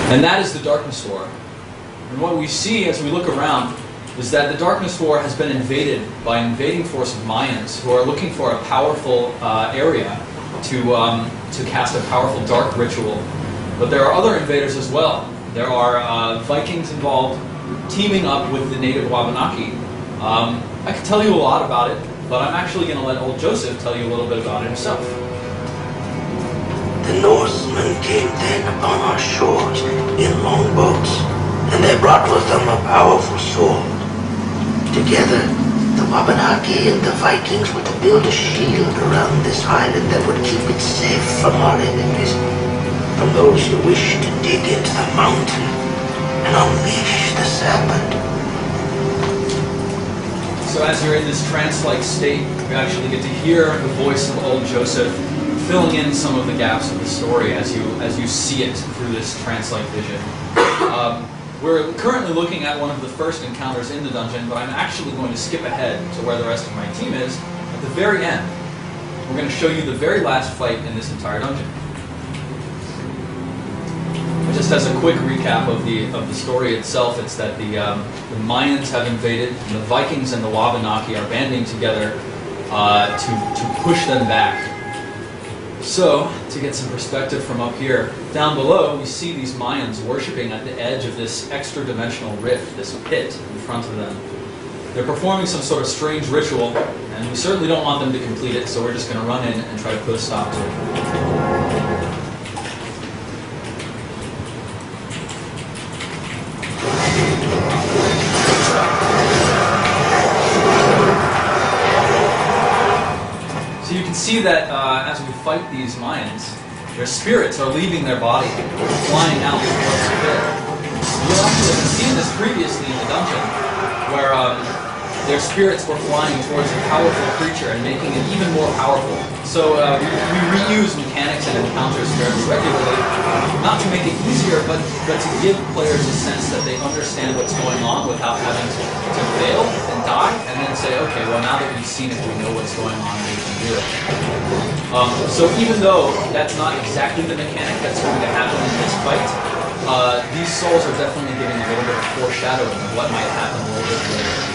And that is the Darkness War. And what we see as we look around is that the Darkness War has been invaded by an invading force of Mayans who are looking for a powerful area to cast a powerful dark ritual. But there are other invaders as well. There are Vikings involved, teaming up with the native Wabanaki. I could tell you a lot about it, but I'm actually going to let old Joseph tell you a little bit about it himself. The Norsemen came then upon our shores in longboats, and they brought with them a powerful sword. Together, the Wabanaki and the Vikings were to build a shield around this island that would keep it safe from our enemies, from those who wished to dig into the mountain and unleash the serpent. So as you're in this trance-like state, you actually get to hear the voice of old Joseph filling in some of the gaps of the story as you see it through this trance-like vision. We're currently looking at one of the first encounters in the dungeon, but I'm actually going to skip ahead to where the rest of my team is at the very end. We're going to show you the very last fight in this entire dungeon. Just as a quick recap of the story itself, it's that the Mayans have invaded, and the Vikings and the Wabanaki are banding together to push them back. So, to get some perspective from up here, down below we see these Mayans worshipping at the edge of this extra-dimensional rift, this pit in front of them. They're performing some sort of strange ritual, and we certainly don't want them to complete it, so we're just going to run in and try to put a stop to it. See that as we fight these Mayans, their spirits are leaving their body, flying out towards the pit. You'll actually have seen this previously in the dungeon, where their spirits were flying towards a powerful creature and making it even more powerful. So we reuse mechanics and encounters fairly regularly, not to make it easier, but to give players a sense that they understand what's going on without having to fail and die, and then say, okay, well now that we've seen it, we know what's going on, and we can do it. So even though that's not exactly the mechanic that's going to happen in this fight, these souls are definitely giving a little bit of foreshadowing of what might happen a little bit later.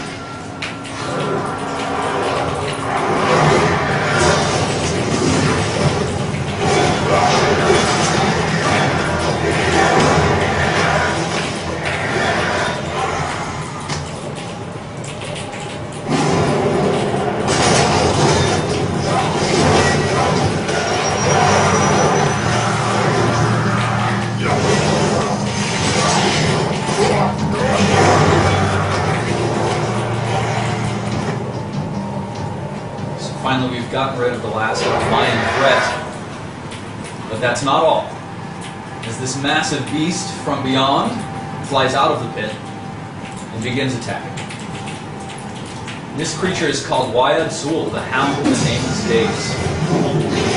Finally, we've gotten rid of the last Mayan threat. But that's not all. As this massive beast from beyond flies out of the pit and begins attacking. This creature is called Wayad Zul, the Hound of the Nameless Days.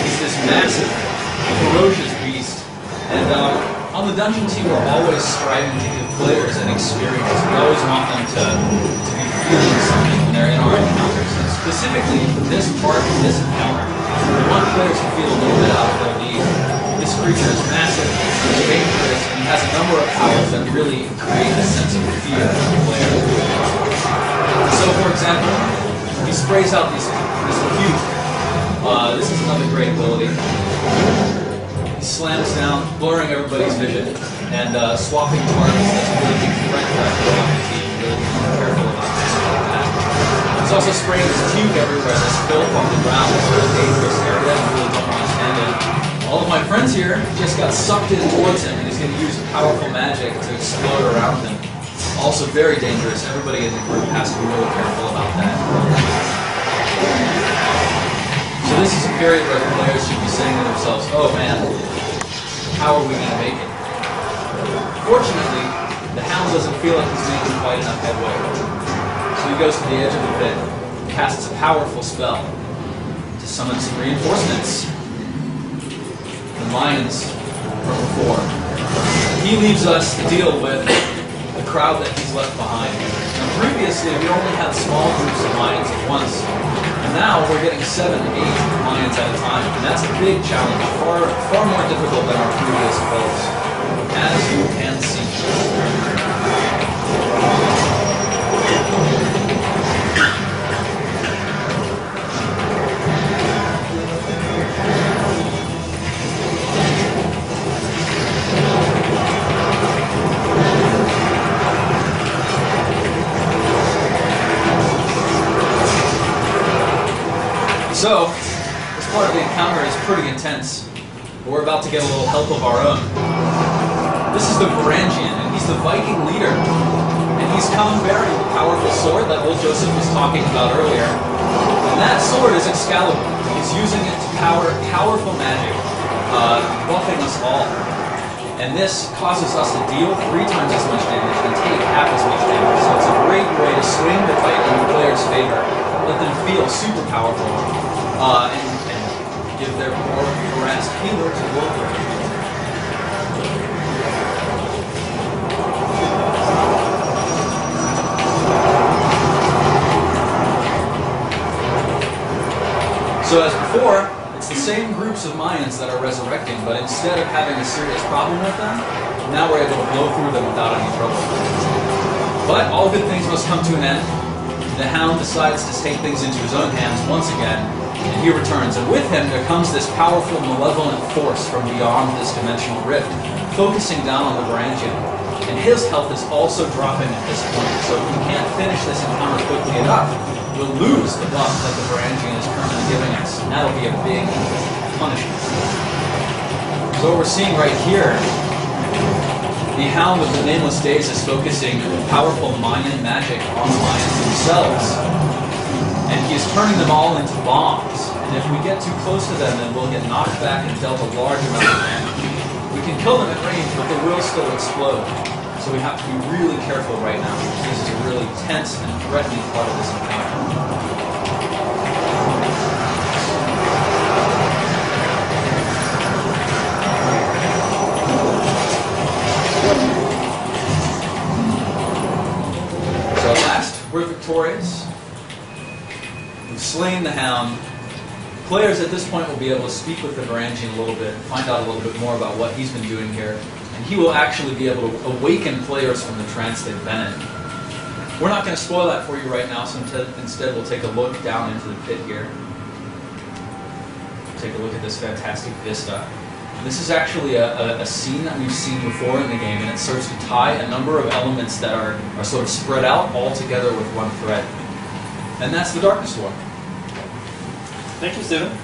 He's this massive, ferocious beast. And on the dungeon team, we're always striving to give players an experience. We always want them to be feeling something when they're in our encounters. And specifically, for this part of this encounter, we want players to feel a little bit out of their league. This creature is massive, it's dangerous, and has a number of powers that really create a sense of fear in the player. So, for example, he sprays out this puke. This is another great ability. He slams down, blurring everybody's vision, and swapping targets. That's a really big threat for everyone on the team. Really be careful about things like that. He's also spraying this puke everywhere, this filth on the ground. It's a really dangerous area, and really don't want to stand it. All of my friends here just got sucked in towards him, and he's going to use powerful magic to explode around him. Also very dangerous. Everybody in the group has to be really careful about that. So this is a period where the players should be saying to themselves, oh man, how are we going to make it? Fortunately, the Hound doesn't feel like he's making quite enough headway. So he goes to the edge of the pit, casts a powerful spell to summon some reinforcements. The Mayans from before. He leaves us to deal with the crowd that he's left behind. Now previously we only had small groups of Mayans at once, and now we're getting 7 to 8 Mayans at a time, and that's a big challenge, far more difficult than our previous foes. as you can see. So, this part of the encounter is pretty intense. We're about to get a little help of our own. This is the Varangian, and he's the Viking leader. And he's come bearing the powerful sword that old Joseph was talking about earlier. And that sword is Excalibur. He's using it to power powerful magic, buffing us all. And this causes us to deal 3 times as much damage and take half as much damage. So it's a great way to swing the fight in the player's favor. Let them feel super powerful. And give their more harassed healers a little bit. So as before, it's the same groups of Mayans that are resurrecting, but instead of having a serious problem with them, now we're able to blow through them without any trouble. But all good things must come to an end. The Hound decides to take things into his own hands once again, and he returns. And with him, there comes this powerful, malevolent force from beyond this dimensional rift, focusing down on the Varangian. And his health is also dropping at this point, so if we can't finish this encounter quickly enough, we'll lose the buff that the Varangian is currently giving us, and that'll be a big punishment. So what we're seeing right here, the Hound of the Nameless Days is focusing powerful Mayan magic on the Mayans themselves. And he is turning them all into bombs. And if we get too close to them, then we'll get knocked back and dealt a large amount of damage. We can kill them at range, but they will still explode. So we have to be really careful right now. This is a really tense and threatening part of this encounter. We're victorious. We've slain the Hound. Players at this point will be able to speak with the Varangian a little bit, find out a little bit more about what he's been doing here, and he will actually be able to awaken players from the trance they've been in. We're not going to spoil that for you right now, so instead we'll take a look down into the pit here. Take a look at this fantastic vista. This is actually a scene that we've seen before in the game, and it serves to tie a number of elements that are sort of spread out all together with one thread. And that's the Darkness War. Thank you, Steven.